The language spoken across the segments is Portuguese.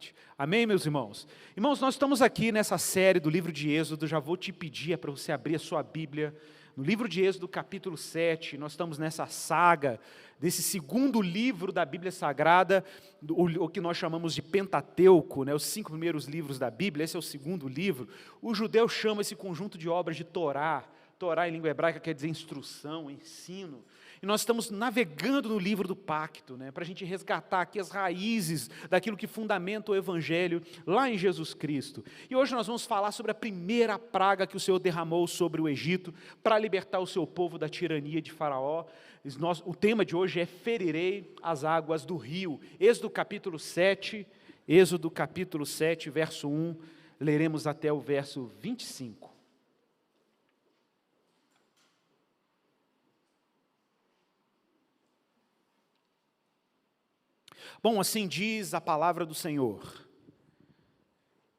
parte. Amém, meus irmãos? Irmãos, nós estamos aqui nessa série do livro de Êxodo. Já vou te pedir para você abrir a sua Bíblia no livro de Êxodo, capítulo 7. Nós estamos nessa saga desse segundo livro da Bíblia Sagrada, o que nós chamamos de Pentateuco, né? Os 5 primeiros livros da Bíblia. Esse é o segundo livro. O judeu chama esse conjunto de obras de Torá. Torá em língua hebraica quer dizer instrução, ensino. E nós estamos navegando no livro do pacto, né, para a gente resgatar aqui as raízes daquilo que fundamenta o Evangelho lá em Jesus Cristo. E hoje nós vamos falar sobre a primeira praga que o Senhor derramou sobre o Egito para libertar o seu povo da tirania de Faraó. O tema de hoje é ferirei as águas do rio. Êxodo capítulo 7, verso 1, leremos até o verso 25. Bom, assim diz a palavra do Senhor.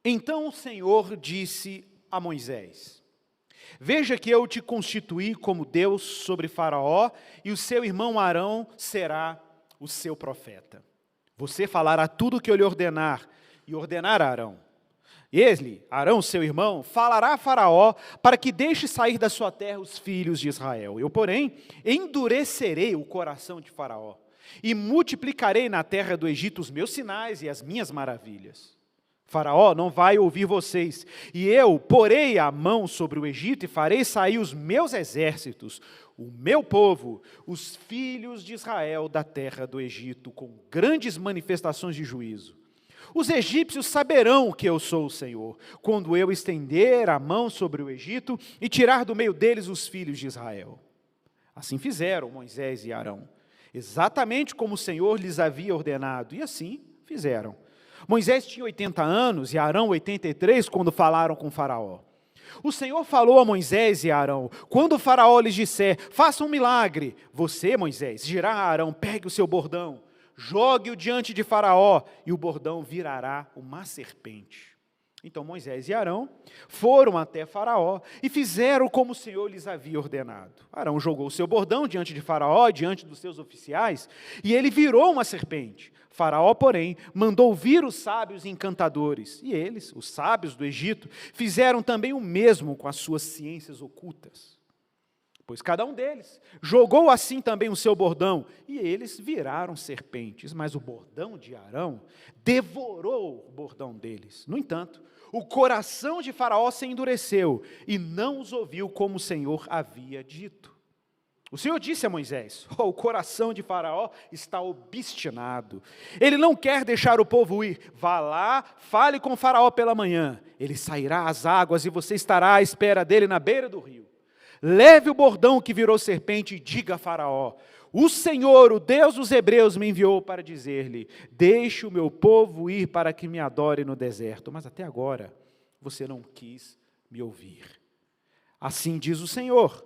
Então o Senhor disse a Moisés: veja que eu te constituí como Deus sobre Faraó, e o seu irmão Arão será o seu profeta. Você falará tudo o que eu lhe ordenar, e ordenará Arão. Ele, Arão, seu irmão, falará a Faraó para que deixe sair da sua terra os filhos de Israel. Eu, porém, endurecerei o coração de Faraó, e multiplicarei na terra do Egito os meus sinais e as minhas maravilhas. Faraó não vai ouvir vocês, e eu porei a mão sobre o Egito e farei sair os meus exércitos, o meu povo, os filhos de Israel da terra do Egito, com grandes manifestações de juízo. Os egípcios saberão que eu sou o Senhor, quando eu estender a mão sobre o Egito e tirar do meio deles os filhos de Israel. Assim fizeram Moisés e Arão, exatamente como o Senhor lhes havia ordenado, e assim fizeram. Moisés tinha 80 anos e Arão 83 quando falaram com Faraó. O Senhor falou a Moisés e a Arão: quando o Faraó lhes disser, faça um milagre, você, Moisés, dirá a Arão: pegue o seu bordão, jogue-o diante de Faraó, e o bordão virará uma serpente. Então Moisés e Arão foram até Faraó e fizeram como o Senhor lhes havia ordenado. Arão jogou o seu bordão diante de Faraó, diante dos seus oficiais, e ele virou uma serpente. Faraó, porém, mandou vir os sábios e encantadores, e eles, os sábios do Egito, fizeram também o mesmo com as suas ciências ocultas. Pois cada um deles jogou assim também o seu bordão, e eles viraram serpentes, mas o bordão de Arão devorou o bordão deles. No entanto, o coração de Faraó se endureceu, e não os ouviu como o Senhor havia dito. O Senhor disse a Moisés: o coração de Faraó está obstinado, ele não quer deixar o povo ir. Vá lá, fale com Faraó pela manhã, ele sairá às águas e você estará à espera dele na beira do rio. Leve o bordão que virou serpente e diga a Faraó: o Senhor, o Deus dos hebreus, me enviou para dizer-lhe: deixe o meu povo ir para que me adore no deserto. Mas até agora você não quis me ouvir. Assim diz o Senhor: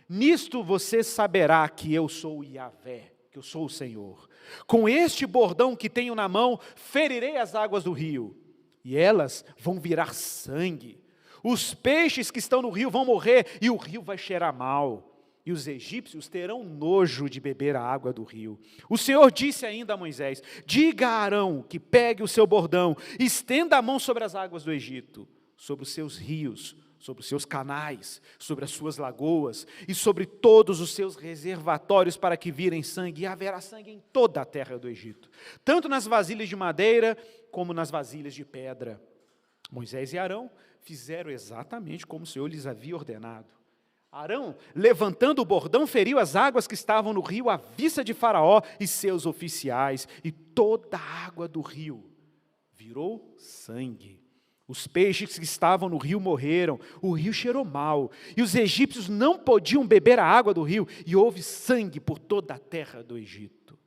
nisto você saberá que eu sou Yahvé, que eu sou o Senhor. Com este bordão que tenho na mão, ferirei as águas do rio, e elas vão virar sangue. Os peixes que estão no rio vão morrer, e o rio vai cheirar mal. E os egípcios terão nojo de beber a água do rio. O Senhor disse ainda a Moisés: diga a Arão que pegue o seu bordão, estenda a mão sobre as águas do Egito, sobre os seus rios, sobre os seus canais, sobre as suas lagoas e sobre todos os seus reservatórios, para que virem sangue, e haverá sangue em toda a terra do Egito, tanto nas vasilhas de madeira como nas vasilhas de pedra. Moisés e Arão fizeram exatamente como o Senhor lhes havia ordenado. Arão, levantando o bordão, feriu as águas que estavam no rio à vista de Faraó e seus oficiais, e toda a água do rio virou sangue. Os peixes que estavam no rio morreram, o rio cheirou mal, e os egípcios não podiam beber a água do rio, e houve sangue por toda a terra do Egito.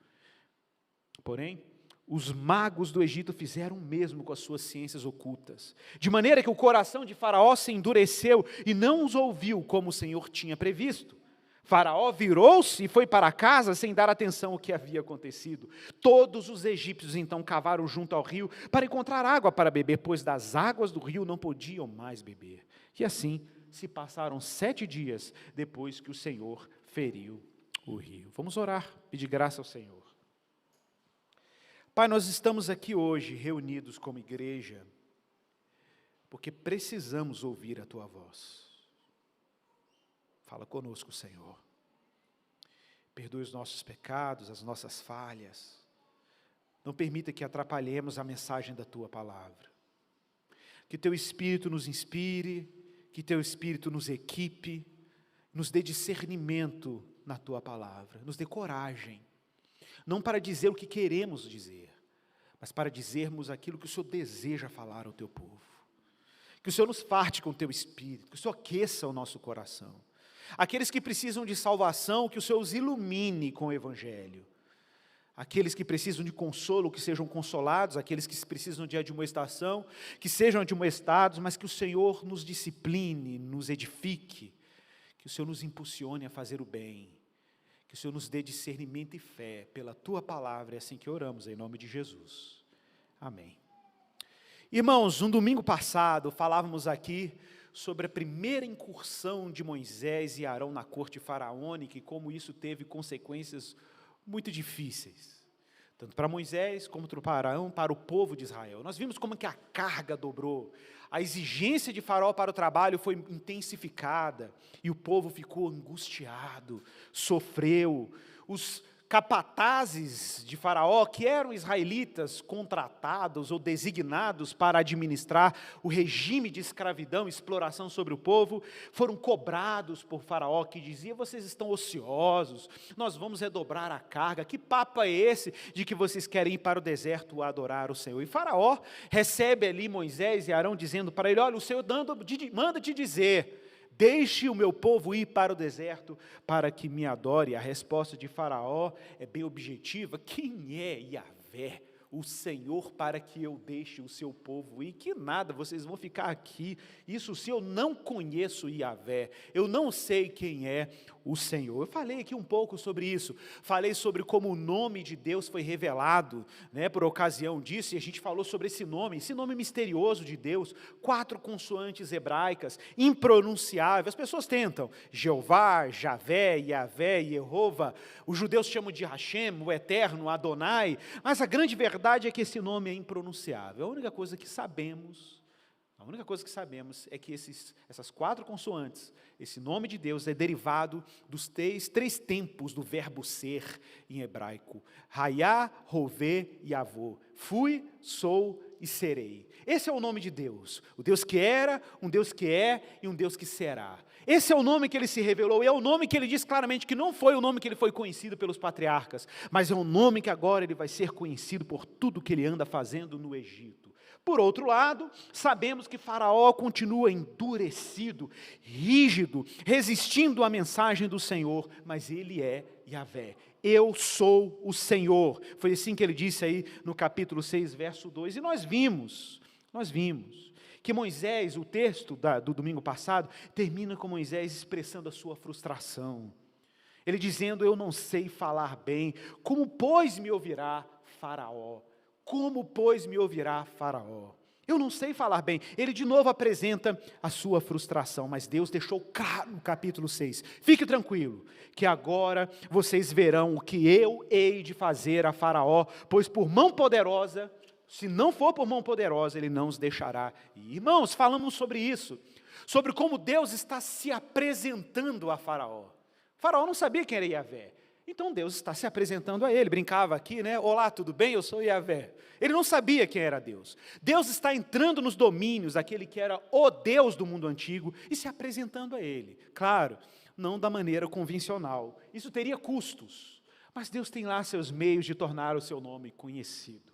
Porém, os magos do Egito fizeram o mesmo com as suas ciências ocultas, de maneira que o coração de Faraó se endureceu e não os ouviu como o Senhor tinha previsto. Faraó virou-se e foi para casa sem dar atenção ao que havia acontecido. Todos os egípcios então cavaram junto ao rio para encontrar água para beber, pois das águas do rio não podiam mais beber. E assim se passaram 7 dias depois que o Senhor feriu o rio. Vamos orar, pedir graça ao Senhor. Pai, nós estamos aqui hoje reunidos como igreja, porque precisamos ouvir a Tua voz. Fala conosco, Senhor. Perdoe os nossos pecados, as nossas falhas. Não permita que atrapalhemos a mensagem da Tua palavra. Que Teu Espírito nos inspire, que Teu Espírito nos equipe, nos dê discernimento na Tua palavra, nos dê coragem. Não para dizer o que queremos dizer, mas para dizermos aquilo que o Senhor deseja falar ao Teu povo. Que o Senhor nos farte com o Teu Espírito, que o Senhor aqueça o nosso coração. Aqueles que precisam de salvação, que o Senhor os ilumine com o Evangelho. Aqueles que precisam de consolo, que sejam consolados. Aqueles que precisam de admoestação, que sejam admoestados, mas que o Senhor nos discipline, nos edifique. Que o Senhor nos impulsione a fazer o bem. Que o Senhor nos dê discernimento e fé pela Tua palavra, é assim que oramos, em nome de Jesus. Amém. Irmãos, no domingo passado, falávamos aqui sobre a primeira incursão de Moisés e Arão na corte faraônica e como isso teve consequências muito difíceis. Tanto para Moisés, como para Arão, para o povo de Israel. Nós vimos como que a carga dobrou, a exigência de Faraó para o trabalho foi intensificada, e o povo ficou angustiado, sofreu. Os capatazes de Faraó, que eram israelitas contratados ou designados para administrar o regime de escravidão e exploração sobre o povo, foram cobrados por Faraó, que dizia: vocês estão ociosos, nós vamos redobrar a carga, que papo é esse de que vocês querem ir para o deserto adorar o Senhor? E Faraó recebe ali Moisés e Arão dizendo para ele: olha, o Senhor manda te dizer, deixe o meu povo ir para o deserto para que me adore. A resposta de Faraó é bem objetiva: quem é Yahvé, o Senhor, para que eu deixe o seu povo ir? Que nada, vocês vão ficar aqui. Isso se eu não conheço Yahvé, eu não sei quem é o Senhor. Eu falei aqui um pouco sobre isso, falei sobre como o nome de Deus foi revelado, por ocasião disso, e a gente falou sobre esse nome misterioso de Deus, 4 consoantes hebraicas, impronunciáveis. As pessoas tentam, Jeová, Javé, Yahvé, Jeová, os judeus chamam de Hashem, o Eterno, Adonai, mas a grande verdade é que esse nome é impronunciável. A única coisa que sabemos é que essas 4 consoantes, esse nome de Deus é derivado dos três tempos do verbo ser em hebraico: Hayá, Rovê e Avô. Fui, sou e serei. Esse é o nome de Deus, o Deus que era, um Deus que é e um Deus que será. Esse é o nome que Ele se revelou, e é o nome que Ele diz claramente que não foi o nome que Ele foi conhecido pelos patriarcas, mas é um nome que agora Ele vai ser conhecido por tudo que Ele anda fazendo no Egito. Por outro lado, sabemos que Faraó continua endurecido, rígido, resistindo à mensagem do Senhor, mas ele é Yahvé. Eu sou o Senhor. Foi assim que ele disse aí no capítulo 6, verso 2. E nós vimos que Moisés, o texto do domingo passado, termina com Moisés expressando a sua frustração. Ele dizendo: eu não sei falar bem, como pois me ouvirá Faraó? Como, pois, me ouvirá Faraó? Eu não sei falar bem. Ele de novo apresenta a sua frustração, mas Deus deixou claro no capítulo 6. Fique tranquilo, que agora vocês verão o que eu hei de fazer a Faraó, pois por mão poderosa, se não for por mão poderosa, ele não os deixará. E, irmãos, falamos sobre isso, sobre como Deus está se apresentando a Faraó. Faraó não sabia quem era Yahvé. Então Deus está se apresentando a ele, brincava aqui, olá, tudo bem? Eu sou Yahvé. Ele não sabia quem era Deus. Deus está entrando nos domínios, aquele que era o Deus do mundo antigo, e se apresentando a ele. Claro, não da maneira convencional, isso teria custos, mas Deus tem lá seus meios de tornar o seu nome conhecido.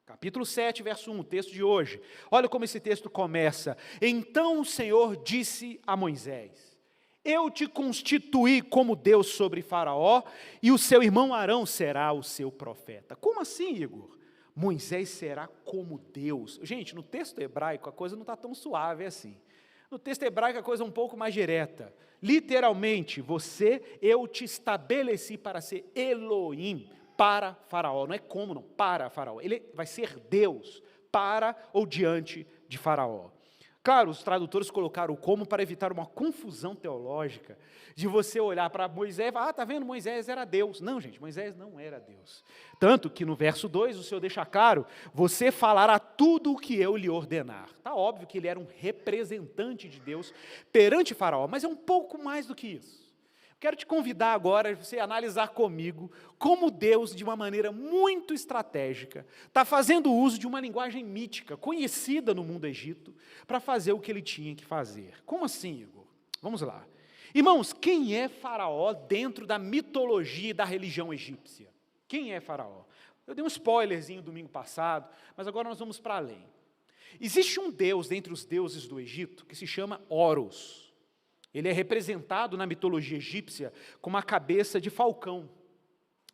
Capítulo 7, verso 1, o texto de hoje. Olha como esse texto começa: então o Senhor disse a Moisés: eu te constituí como Deus sobre Faraó, e o seu irmão Arão será o seu profeta. Como assim, Igor? Moisés será como Deus. Gente, no texto hebraico a coisa não está tão suave assim. No texto hebraico a coisa é um pouco mais direta. Literalmente, eu te estabeleci para ser Elohim para Faraó. Não é como, não, para Faraó. Ele vai ser Deus para ou diante de Faraó. Claro, os tradutores colocaram o como para evitar uma confusão teológica, de você olhar para Moisés e falar, está vendo, Moisés era Deus. Não, gente, Moisés não era Deus. Tanto que no verso 2 o Senhor deixa claro, você falará tudo o que eu lhe ordenar. Está óbvio que ele era um representante de Deus perante Faraó, mas é um pouco mais do que isso. Quero te convidar agora a você analisar comigo como Deus, de uma maneira muito estratégica, está fazendo uso de uma linguagem mítica, conhecida no mundo egito, para fazer o que ele tinha que fazer. Como assim, Igor? Vamos lá. Irmãos, quem é Faraó dentro da mitologia e da religião egípcia? Quem é Faraó? Eu dei um spoilerzinho domingo passado, mas agora nós vamos para além. Existe um deus dentre os deuses do Egito que se chama Horus. Ele é representado na mitologia egípcia com uma cabeça de falcão.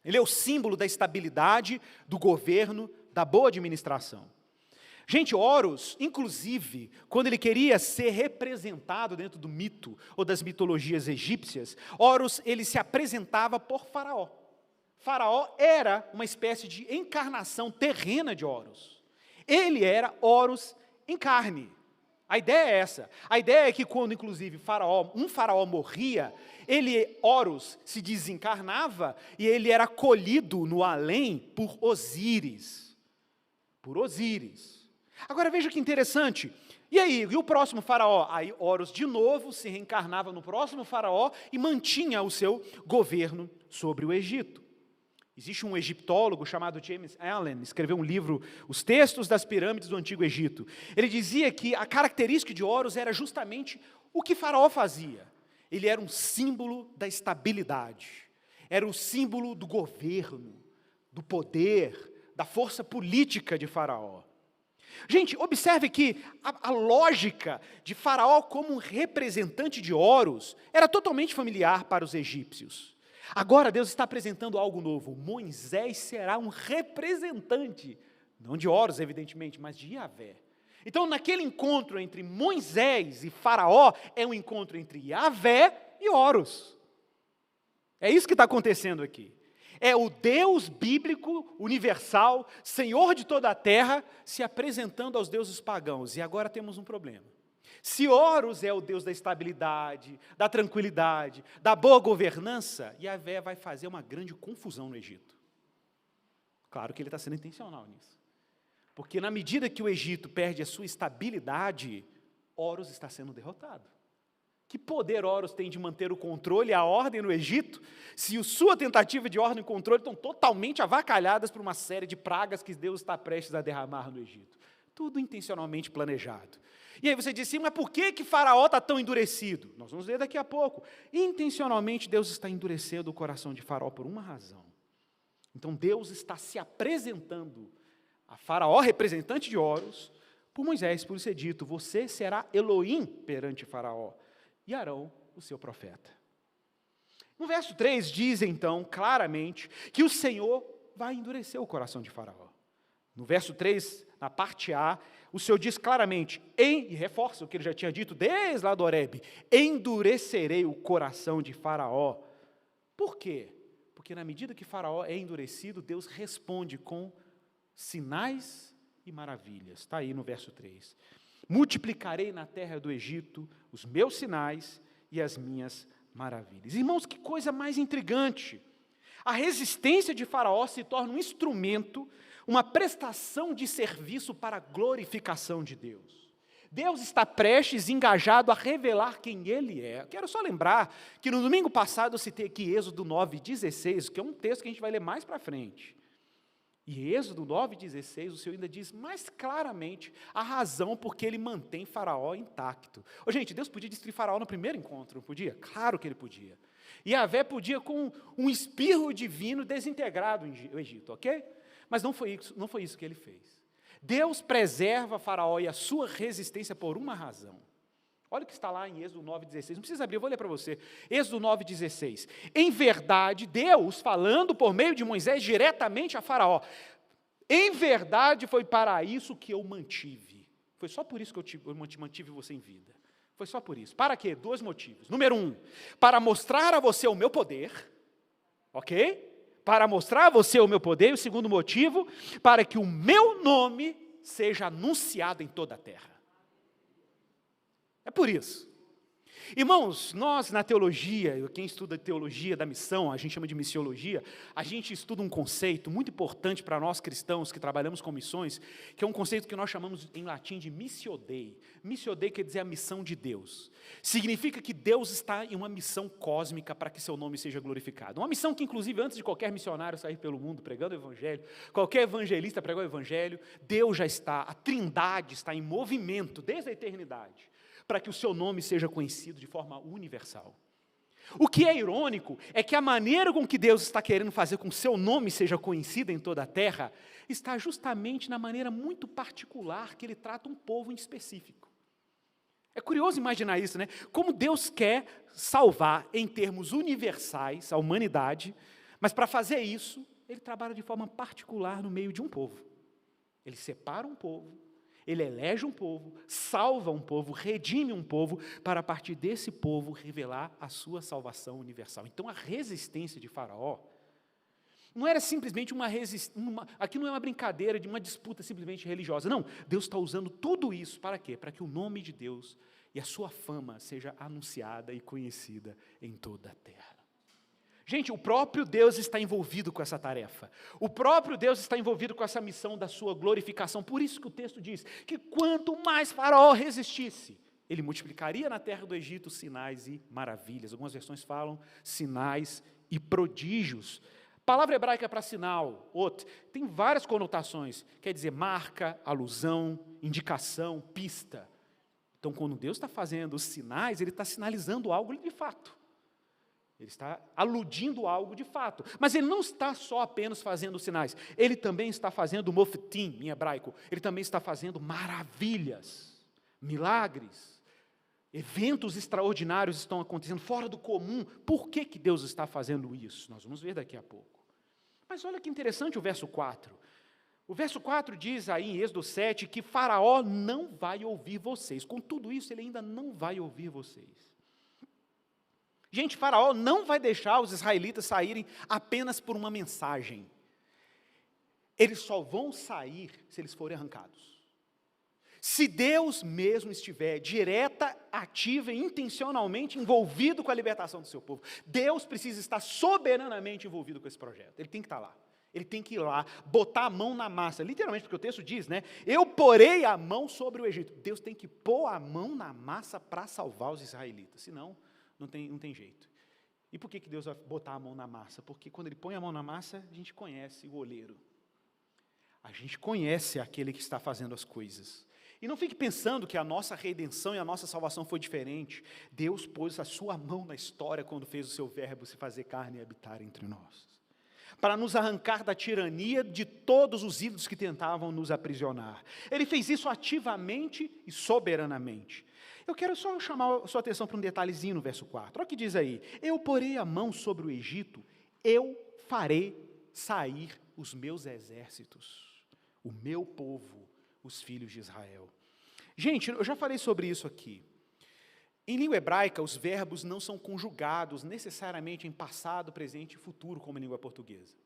Ele é o símbolo da estabilidade, do governo, da boa administração. Gente, Horus, inclusive, quando ele queria ser representado dentro do mito ou das mitologias egípcias, Horus, ele se apresentava por Faraó. Faraó era uma espécie de encarnação terrena de Horus. Ele era Horus em carne. A ideia é essa. A ideia é que quando, inclusive, um faraó morria, Horus se desencarnava e ele era acolhido no além por Osíris. Por Osíris. Agora veja que interessante. E aí, e o próximo faraó? Aí Horus de novo se reencarnava no próximo faraó e mantinha o seu governo sobre o Egito. Existe um egiptólogo chamado James Allen, escreveu um livro, Os Textos das Pirâmides do Antigo Egito. Ele dizia que a característica de Horus era justamente o que Faraó fazia. Ele era um símbolo da estabilidade, era o símbolo do governo, do poder, da força política de Faraó. Gente, observe que a lógica de Faraó como um representante de Horus era totalmente familiar para os egípcios. Agora Deus está apresentando algo novo. Moisés será um representante, não de Horus, evidentemente, mas de Yahvé. Então, naquele encontro entre Moisés e Faraó, é um encontro entre Yahvé e Horus. É isso que está acontecendo aqui. É o Deus bíblico, universal, Senhor de toda a terra, se apresentando aos deuses pagãos. E agora temos um problema. Se Horus é o Deus da estabilidade, da tranquilidade, da boa governança, Yahvé vai fazer uma grande confusão no Egito. Claro que ele está sendo intencional nisso. Porque na medida que o Egito perde a sua estabilidade, Horus está sendo derrotado. Que poder Horus tem de manter o controle e a ordem no Egito, se a sua tentativa de ordem e controle estão totalmente avacalhadas por uma série de pragas que Deus está prestes a derramar no Egito? Tudo intencionalmente planejado. E aí você diz assim, mas por que Faraó está tão endurecido? Nós vamos ver daqui a pouco. Intencionalmente Deus está endurecendo o coração de Faraó por uma razão. Então Deus está se apresentando a Faraó, representante de Horus, por Moisés, por isso é dito, você será Elohim perante Faraó, e Arão o seu profeta. No verso 3 diz então claramente que o Senhor vai endurecer o coração de Faraó. No verso 3, na parte A, o Senhor diz claramente, e reforça o que ele já tinha dito desde lá do Horebe, endurecerei o coração de Faraó. Por quê? Porque na medida que Faraó é endurecido, Deus responde com sinais e maravilhas. Está aí no verso 3. Multiplicarei na terra do Egito os meus sinais e as minhas maravilhas. Irmãos, que coisa mais intrigante. A resistência de Faraó se torna um instrumento, uma prestação de serviço para a glorificação de Deus. Deus está prestes, engajado a revelar quem Ele é. Quero só lembrar que no domingo passado eu citei aqui Êxodo 9:16, que é um texto que a gente vai ler mais para frente. E Êxodo 9:16, o Senhor ainda diz mais claramente a razão por que Ele mantém Faraó intacto. Gente, Deus podia destruir Faraó no primeiro encontro, não podia? Claro que Ele podia. E Yahvé podia com um espirro divino desintegrado o Egito, ok? Mas não foi isso que Ele fez. Deus preserva Faraó e a sua resistência por uma razão. Olha o que está lá em Êxodo 9:16, não precisa abrir, eu vou ler para você. Êxodo 9:16. Em verdade, Deus, falando por meio de Moisés diretamente a Faraó, em verdade foi para isso que eu mantive. Foi só por isso que eu mantive você em vida. Foi só por isso. Para quê? 2 motivos. Número 1, para mostrar a você o meu poder, ok? Para mostrar a você o meu poder. E o segundo motivo, para que o meu nome seja anunciado em toda a terra. por isso. Irmãos, nós na teologia, quem estuda teologia da missão, a gente chama de missiologia, a gente estuda um conceito muito importante para nós cristãos que trabalhamos com missões, que é um conceito que nós chamamos em latim de missio Dei. Missio Dei quer dizer a missão de Deus. Significa que Deus está em uma missão cósmica para que seu nome seja glorificado. Uma missão que, inclusive, antes de qualquer missionário sair pelo mundo pregando o evangelho, qualquer evangelista pregar o evangelho, Deus já está, a Trindade está em movimento desde a eternidade, para que o seu nome seja conhecido de forma universal. O que é irônico é que a maneira com que Deus está querendo fazer com que o seu nome seja conhecido em toda a terra, está justamente na maneira muito particular que Ele trata um povo em específico. É curioso imaginar isso, né? Como Deus quer salvar em termos universais a humanidade, mas para fazer isso, Ele trabalha de forma particular no meio de um povo. Ele separa um povo, Ele elege um povo, salva um povo, redime um povo, para a partir desse povo revelar a sua salvação universal. Então a resistência de Faraó não era simplesmente uma resistência, aqui não é uma brincadeira de uma disputa simplesmente religiosa, não. Deus está usando tudo isso para quê? Para que o nome de Deus e a sua fama seja anunciada e conhecida em toda a terra. Gente, o próprio Deus está envolvido com essa tarefa. O próprio Deus está envolvido com essa missão da sua glorificação. Por isso que o texto diz que quanto mais Faraó resistisse, ele multiplicaria na terra do Egito sinais e maravilhas. Algumas versões falam sinais e prodígios. A palavra hebraica para sinal, tem várias conotações. Quer dizer marca, alusão, indicação, pista. Então, quando Deus está fazendo os sinais, Ele está sinalizando algo de fato. Ele está aludindo a algo de fato. Mas Ele não está só apenas fazendo sinais. Ele também está fazendo moftim, em hebraico. Ele também está fazendo maravilhas, milagres. Eventos extraordinários estão acontecendo, fora do comum. Por que Deus está fazendo isso? Nós vamos ver daqui a pouco. Mas olha que interessante o verso 4. O verso 4 diz aí em Êxodo 7 que Faraó não vai ouvir vocês. Com tudo isso, ele ainda não vai ouvir vocês. Gente, Faraó não vai deixar os israelitas saírem apenas por uma mensagem. Eles só vão sair se eles forem arrancados. Se Deus mesmo estiver direta, ativa e intencionalmente envolvido com a libertação do seu povo, Deus precisa estar soberanamente envolvido com esse projeto. Ele tem que estar lá. Ele tem que ir lá, botar a mão na massa. Literalmente, porque o texto diz, né? Eu porei a mão sobre o Egito. Deus tem que pôr a mão na massa para salvar os israelitas. Senão, não tem jeito. E por que Deus vai botar a mão na massa? Porque quando Ele põe a mão na massa, a gente conhece o oleiro. A gente conhece aquele que está fazendo as coisas. E não fique pensando que a nossa redenção e a nossa salvação foi diferente. Deus pôs a sua mão na história quando fez o seu verbo se fazer carne e habitar entre nós. Para nos arrancar da tirania de todos os ídolos que tentavam nos aprisionar. Ele fez isso ativamente e soberanamente. Eu quero só chamar a sua atenção para um detalhezinho no verso 4. Olha o que diz aí. Eu porei a mão sobre o Egito, eu farei sair os meus exércitos, o meu povo, os filhos de Israel. Gente, eu já falei sobre isso aqui. Em língua hebraica, os verbos não são conjugados necessariamente em passado, presente e futuro, como em língua portuguesa.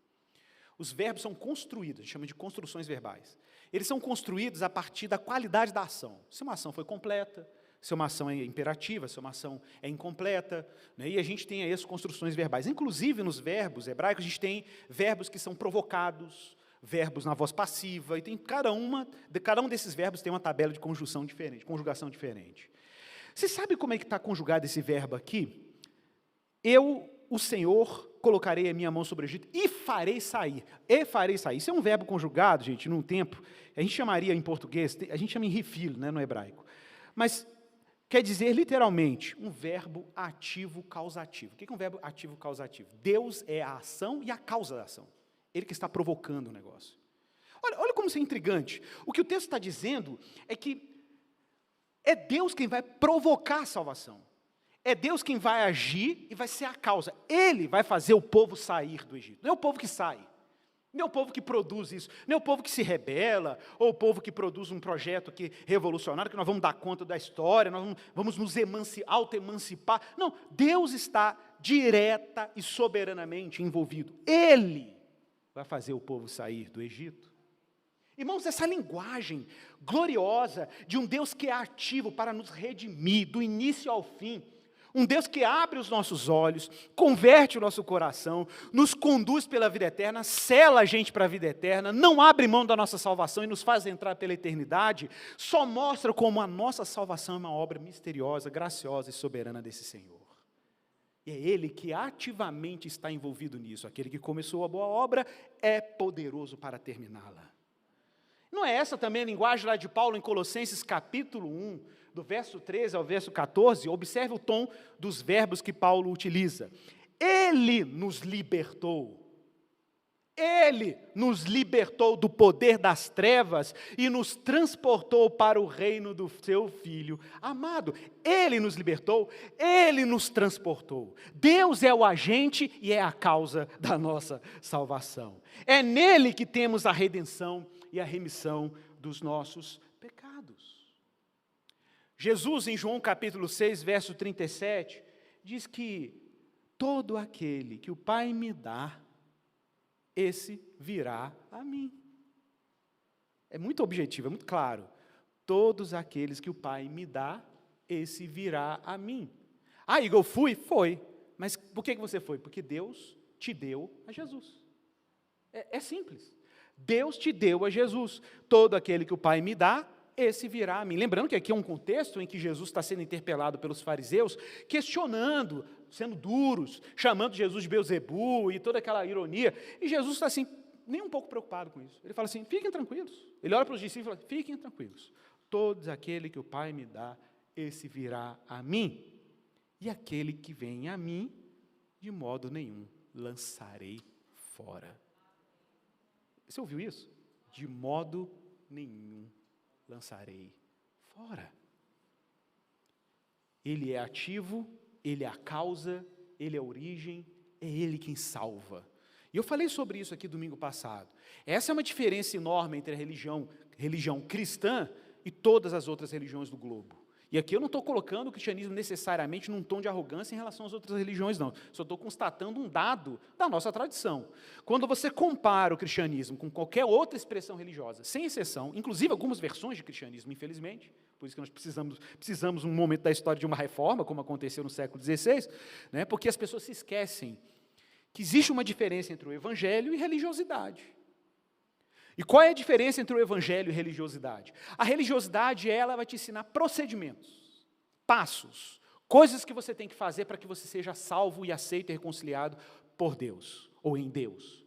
Os verbos são construídos, a gente chama de construções verbais. Eles são construídos a partir da qualidade da ação. Se uma ação foi completa, se uma ação é imperativa, se uma ação é incompleta, né? E a gente tem aí as construções verbais. Inclusive, nos verbos hebraicos, a gente tem verbos que são provocados, verbos na voz passiva, e tem cada um desses verbos tem uma tabela de conjugação diferente. Você sabe como é que está conjugado esse verbo aqui? Eu, o Senhor, colocarei a minha mão sobre o Egito e farei sair. E farei sair. Isso é um verbo conjugado, gente, num tempo, a gente chamaria em português, a gente chama em refil, né, no hebraico. Mas quer dizer, literalmente, um verbo ativo causativo. O que é um verbo ativo causativo? Deus é a ação e a causa da ação. Ele que está provocando o negócio. Olha como isso é intrigante. O que o texto está dizendo é que é Deus quem vai provocar a salvação. É Deus quem vai agir e vai ser a causa. Ele vai fazer o povo sair do Egito. Não é o povo que sai. Não é o povo que produz isso. Não é o povo que se rebela. Ou o povo que produz um projeto revolucionário, que nós vamos dar conta da história, nós vamos nos auto-emancipar. Não, Deus está direta e soberanamente envolvido. Ele vai fazer o povo sair do Egito. Irmãos, essa linguagem gloriosa de um Deus que é ativo para nos redimir do início ao fim, um Deus que abre os nossos olhos, converte o nosso coração, nos conduz pela vida eterna, sela a gente para a vida eterna, não abre mão da nossa salvação e nos faz entrar pela eternidade, só mostra como a nossa salvação é uma obra misteriosa, graciosa e soberana desse Senhor. E é Ele que ativamente está envolvido nisso. Aquele que começou a boa obra é poderoso para terminá-la. Não é essa também a linguagem lá de Paulo em Colossenses capítulo 1, do verso 13 ao verso 14? Observe o tom dos verbos que Paulo utiliza. Ele nos libertou. Ele nos libertou do poder das trevas e nos transportou para o reino do seu Filho amado. Ele nos libertou, Ele nos transportou. Deus é o agente e é a causa da nossa salvação. É nele que temos a redenção e a remissão dos nossos pecados. Jesus, em João capítulo 6, verso 37, diz que todo aquele que o Pai me dá, esse virá a mim. É muito objetivo, é muito claro. Todos aqueles que o Pai me dá, esse virá a mim. Ah, Igor, foi. Mas por que você foi? Porque Deus te deu a Jesus. É simples. Deus te deu a Jesus. Todo aquele que o Pai me dá, esse virá a mim. Lembrando que aqui é um contexto em que Jesus está sendo interpelado pelos fariseus, questionando, sendo duros, chamando Jesus de Beelzebu e toda aquela ironia. E Jesus está assim, nem um pouco preocupado com isso. Ele fala assim, fiquem tranquilos. Ele olha para os discípulos e fala, fiquem tranquilos. Todo aquele que o Pai me dá, esse virá a mim. E aquele que vem a mim, de modo nenhum lançarei fora. Você ouviu isso? De modo nenhum lançarei fora. Ele é ativo, Ele é a causa, Ele é a origem, é Ele quem salva. E eu falei sobre isso aqui domingo passado. Essa é uma diferença enorme entre a religião cristã e todas as outras religiões do globo. E aqui eu não estou colocando o cristianismo necessariamente num tom de arrogância em relação às outras religiões, não. Só estou constatando um dado da nossa tradição. Quando você compara o cristianismo com qualquer outra expressão religiosa, sem exceção, inclusive algumas versões de cristianismo, infelizmente, por isso que nós precisamos um momento da história de uma reforma, como aconteceu no século XVI, né, porque as pessoas se esquecem que existe uma diferença entre o evangelho e religiosidade. E qual é a diferença entre o evangelho e religiosidade? A religiosidade, ela vai te ensinar procedimentos, passos, coisas que você tem que fazer para que você seja salvo e aceito e reconciliado por Deus, ou em Deus.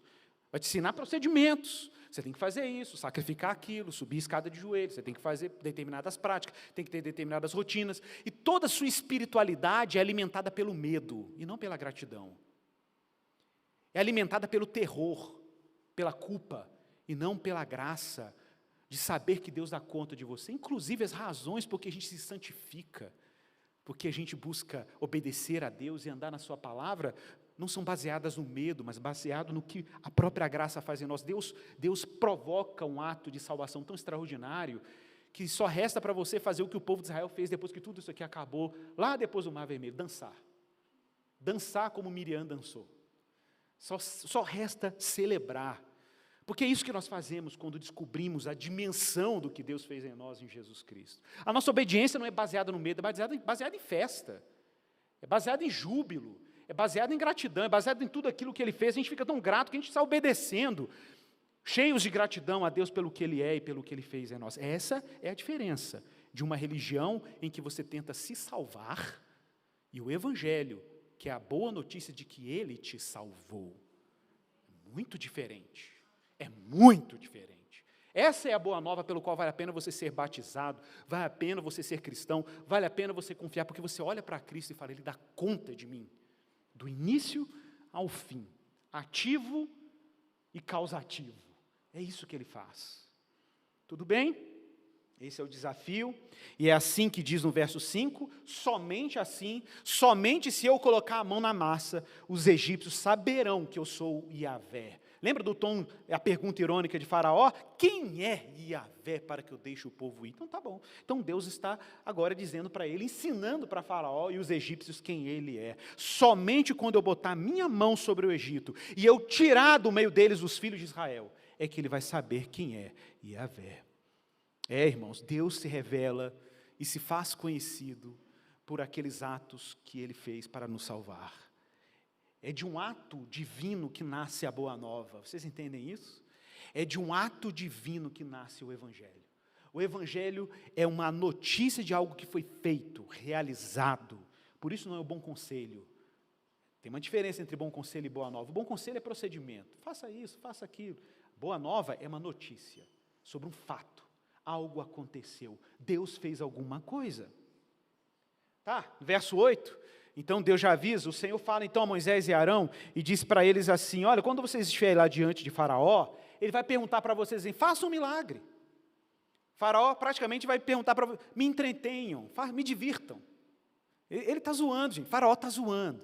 Vai te ensinar procedimentos, você tem que fazer isso, sacrificar aquilo, subir escada de joelhos, você tem que fazer determinadas práticas, tem que ter determinadas rotinas, e toda a sua espiritualidade é alimentada pelo medo, e não pela gratidão. É alimentada pelo terror, pela culpa, e não pela graça de saber que Deus dá conta de você. Inclusive as razões por que a gente se santifica, porque a gente busca obedecer a Deus e andar na sua palavra, não são baseadas no medo, mas baseado no que a própria graça faz em nós. Deus provoca um ato de salvação tão extraordinário, que só resta para você fazer o que o povo de Israel fez depois que tudo isso aqui acabou, lá depois do Mar Vermelho, dançar. Dançar como Miriam dançou. Só resta celebrar. Porque é isso que nós fazemos quando descobrimos a dimensão do que Deus fez em nós em Jesus Cristo. A nossa obediência não é baseada no medo, é baseada em festa, é baseada em júbilo, é baseada em gratidão, é baseada em tudo aquilo que Ele fez. A gente fica tão grato que a gente está obedecendo, cheios de gratidão a Deus pelo que Ele é e pelo que Ele fez em nós. Essa é a diferença de uma religião em que você tenta se salvar e o Evangelho, que é a boa notícia de que Ele te salvou. É muito diferente. É muito diferente. Essa é a boa nova pelo qual vale a pena você ser batizado, vale a pena você ser cristão, vale a pena você confiar, porque você olha para Cristo e fala, Ele dá conta de mim, do início ao fim, ativo e causativo. É isso que Ele faz. Tudo bem? Esse é o desafio, e é assim que diz no verso 5, somente assim, somente se eu colocar a mão na massa, os egípcios saberão que eu sou Yahvé. Lembra do tom, a pergunta irônica de Faraó? Quem é Yahvé para que eu deixe o povo ir? Então tá bom. Então Deus está agora dizendo para ele, ensinando para Faraó e os egípcios quem ele é. Somente quando eu botar minha mão sobre o Egito e eu tirar do meio deles os filhos de Israel, é que ele vai saber quem é Yahvé. Irmãos, Deus se revela e se faz conhecido por aqueles atos que ele fez para nos salvar. É de um ato divino que nasce a boa nova. Vocês entendem isso? É de um ato divino que nasce o Evangelho. O Evangelho é uma notícia de algo que foi feito, realizado. Por isso não é o bom conselho. Tem uma diferença entre bom conselho e boa nova. O bom conselho é procedimento. Faça isso, faça aquilo. Boa nova é uma notícia sobre um fato. Algo aconteceu. Deus fez alguma coisa. Tá, verso 8. Então Deus já avisa, o Senhor fala então a Moisés e Arão e diz para eles assim, olha, quando vocês estiverem lá diante de Faraó, ele vai perguntar para vocês assim, façam um milagre. Faraó praticamente vai perguntar para vocês, me entretenham, me divirtam. Ele está zoando, gente, Faraó está zoando.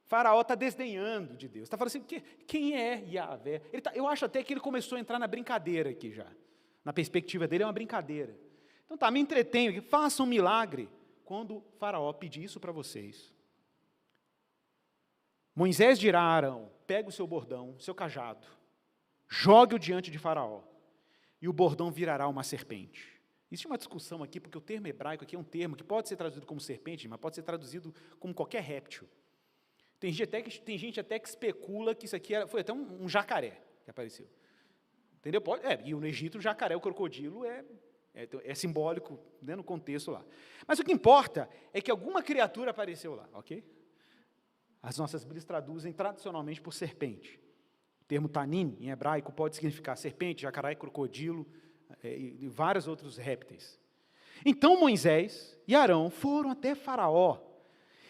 Faraó está desdenhando de Deus, está falando assim, quem é Yahvé? Eu acho até que ele começou a entrar na brincadeira aqui já. Na perspectiva dele é uma brincadeira. Então tá, me entretenham, façam um milagre. Quando Faraó pedir isso para vocês, Moisés dirá a Arão, pega o seu bordão, seu cajado, jogue-o diante de Faraó, e o bordão virará uma serpente. Existe uma discussão aqui, porque o termo hebraico aqui é um termo que pode ser traduzido como serpente, mas pode ser traduzido como qualquer réptil. Tem gente até que especula que isso aqui foi até um jacaré que apareceu. Entendeu? E no Egito o jacaré, o crocodilo é simbólico, né, no contexto lá. Mas o que importa é que alguma criatura apareceu lá, ok? As nossas Bíblias traduzem tradicionalmente por serpente. O termo tanim, em hebraico, pode significar serpente, jacaré, crocodilo e vários outros répteis. Então Moisés e Arão foram até Faraó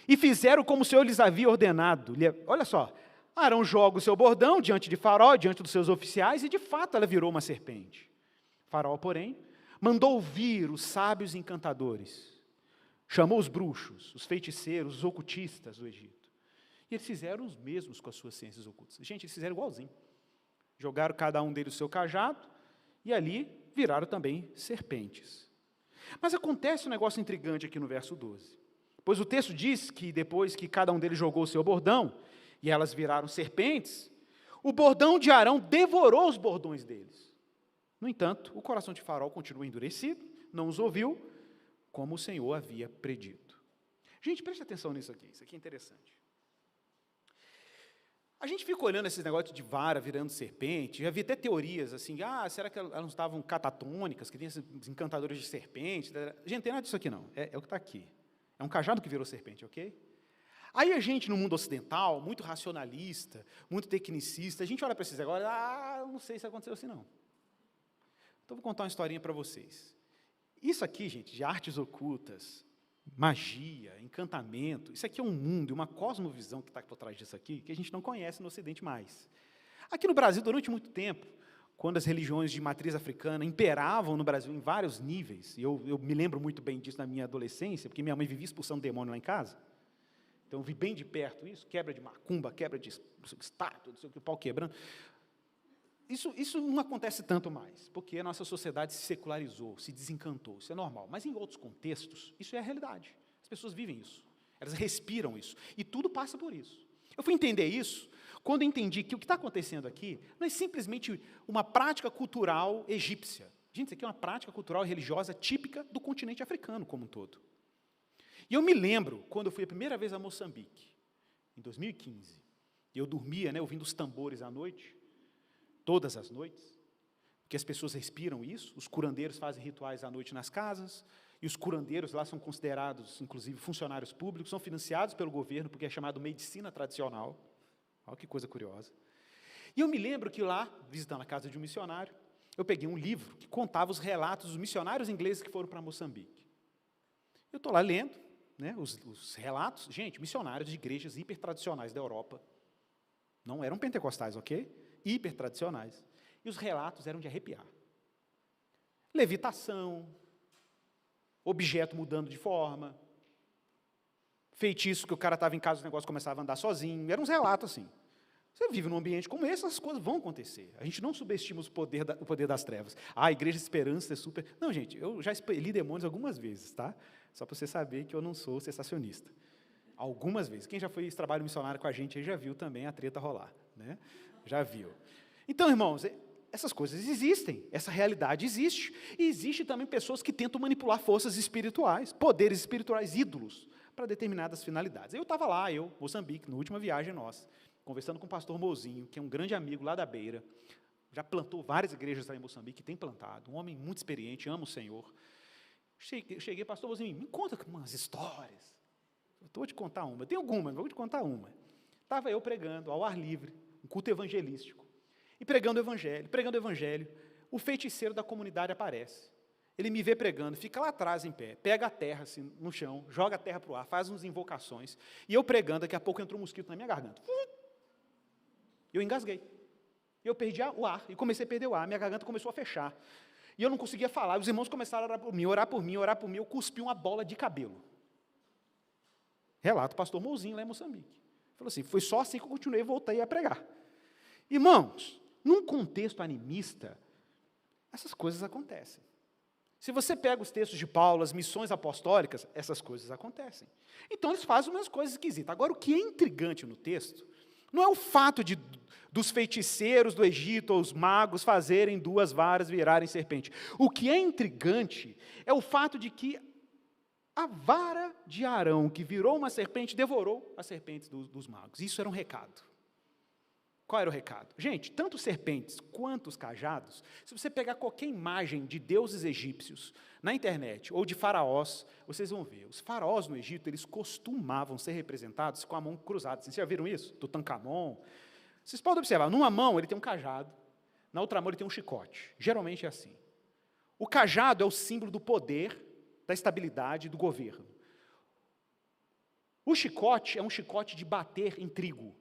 e fizeram como o Senhor lhes havia ordenado. Olha só, Arão joga o seu bordão diante de Faraó, diante dos seus oficiais, e de fato ela virou uma serpente. Faraó, porém, mandou vir os sábios encantadores, chamou os bruxos, os feiticeiros, os ocultistas do Egito. E eles fizeram os mesmos com as suas ciências ocultas. Gente, eles fizeram igualzinho. Jogaram cada um deles o seu cajado, e ali viraram também serpentes. Mas acontece um negócio intrigante aqui no verso 12. Pois o texto diz que depois que cada um deles jogou o seu bordão, e elas viraram serpentes, o bordão de Arão devorou os bordões deles. No entanto, o coração de Faraó continua endurecido, não os ouviu, como o Senhor havia predito. Gente, preste atenção nisso aqui, isso aqui é interessante. A gente fica olhando esses negócios de vara virando serpente, já vi até teorias assim, será que elas não estavam catatônicas, que tem esses encantadores de serpente? Gente, tem nada disso aqui não, é o que está aqui. É um cajado que virou serpente, ok? Aí a gente, no mundo ocidental, muito racionalista, muito tecnicista, a gente olha para esses negócios, não sei se aconteceu assim não. Então, vou contar uma historinha para vocês. Isso aqui, gente, de artes ocultas, magia, encantamento, isso aqui é um mundo, uma cosmovisão que está por trás disso aqui, que a gente não conhece no Ocidente mais. Aqui no Brasil, durante muito tempo, quando as religiões de matriz africana imperavam no Brasil em vários níveis, e eu me lembro muito bem disso na minha adolescência, porque minha mãe vivia expulsando demônio lá em casa, então eu vi bem de perto isso, quebra de macumba, quebra de estátua, não sei o que, o pau quebrando. Isso não acontece tanto mais, porque a nossa sociedade se secularizou, se desencantou, isso é normal. Mas em outros contextos, isso é a realidade. As pessoas vivem isso, elas respiram isso, e tudo passa por isso. Eu fui entender isso quando entendi que o que está acontecendo aqui não é simplesmente uma prática cultural egípcia. Gente, isso aqui é uma prática cultural e religiosa típica do continente africano como um todo. E eu me lembro, quando eu fui a primeira vez a Moçambique, em 2015, e eu dormia, ouvindo os tambores à noite, todas as noites, porque as pessoas respiram isso, os curandeiros fazem rituais à noite nas casas, e os curandeiros lá são considerados, inclusive, funcionários públicos, são financiados pelo governo, porque é chamado medicina tradicional. Olha que coisa curiosa. E eu me lembro que lá, visitando a casa de um missionário, eu peguei um livro que contava os relatos dos missionários ingleses que foram para Moçambique. Eu estou lá lendo, os relatos, gente, missionários de igrejas hipertradicionais da Europa, não eram pentecostais, ok? Hipertradicionais. E os relatos eram de arrepiar. Levitação, objeto mudando de forma, feitiço que o cara estava em casa, o negócio começava a andar sozinho, eram uns relatos assim. Você vive num ambiente como esse, essas coisas vão acontecer. A gente não subestima o poder das trevas. A Igreja de Esperança é super... Não, gente, eu já expeli demônios algumas vezes, tá? Só para você saber que eu não sou sensacionista. Algumas vezes. Quem já fez trabalho missionário com a gente aí já viu também a treta rolar, né? Já viu. Então, irmãos, essas coisas existem, essa realidade existe. E existe também pessoas que tentam manipular forças espirituais, poderes espirituais, ídolos, para determinadas finalidades. Eu estava lá, Moçambique, na última viagem nossa, conversando com o pastor Mozinho, que é um grande amigo lá da Beira, já plantou várias igrejas lá em Moçambique, tem plantado, um homem muito experiente, ama o Senhor. Cheguei, pastor Mozinho, me conta umas histórias. Eu vou te contar uma, eu tenho algumas, vou te contar uma. Estava eu pregando ao ar livre, um culto evangelístico, e pregando o evangelho, o feiticeiro da comunidade aparece. Ele me vê pregando, fica lá atrás em pé, pega a terra assim, no chão, joga a terra para o ar, faz umas invocações, e eu pregando, daqui a pouco entrou um mosquito na minha garganta. Eu engasguei. Eu perdi o ar, e comecei a perder o ar, minha garganta começou a fechar. E eu não conseguia falar, os irmãos começaram a orar por mim, eu cuspi uma bola de cabelo. Relato o pastor Mouzinho lá em Moçambique. Falou assim, foi só assim que eu continuei e voltei a pregar. Irmãos, num contexto animista, essas coisas acontecem. Se você pega os textos de Paulo, as missões apostólicas, essas coisas acontecem. Então eles fazem umas coisas esquisitas. Agora, o que é intrigante no texto, não é o fato dos feiticeiros do Egito, ou os magos, fazerem 2 varas virarem serpente. O que é intrigante é o fato de que a vara de Arão, que virou uma serpente, devorou as serpentes dos magos. Isso era um recado. Qual era o recado? Gente, tanto serpentes quanto os cajados, se você pegar qualquer imagem de deuses egípcios na internet, ou de faraós, vocês vão ver, os faraós no Egito, eles costumavam ser representados com a mão cruzada. Vocês já viram isso? Tutankhamon. Vocês podem observar, numa mão ele tem um cajado, na outra mão ele tem um chicote. Geralmente é assim. O cajado é o símbolo do poder, da estabilidade do governo. O chicote é um chicote de bater em trigo,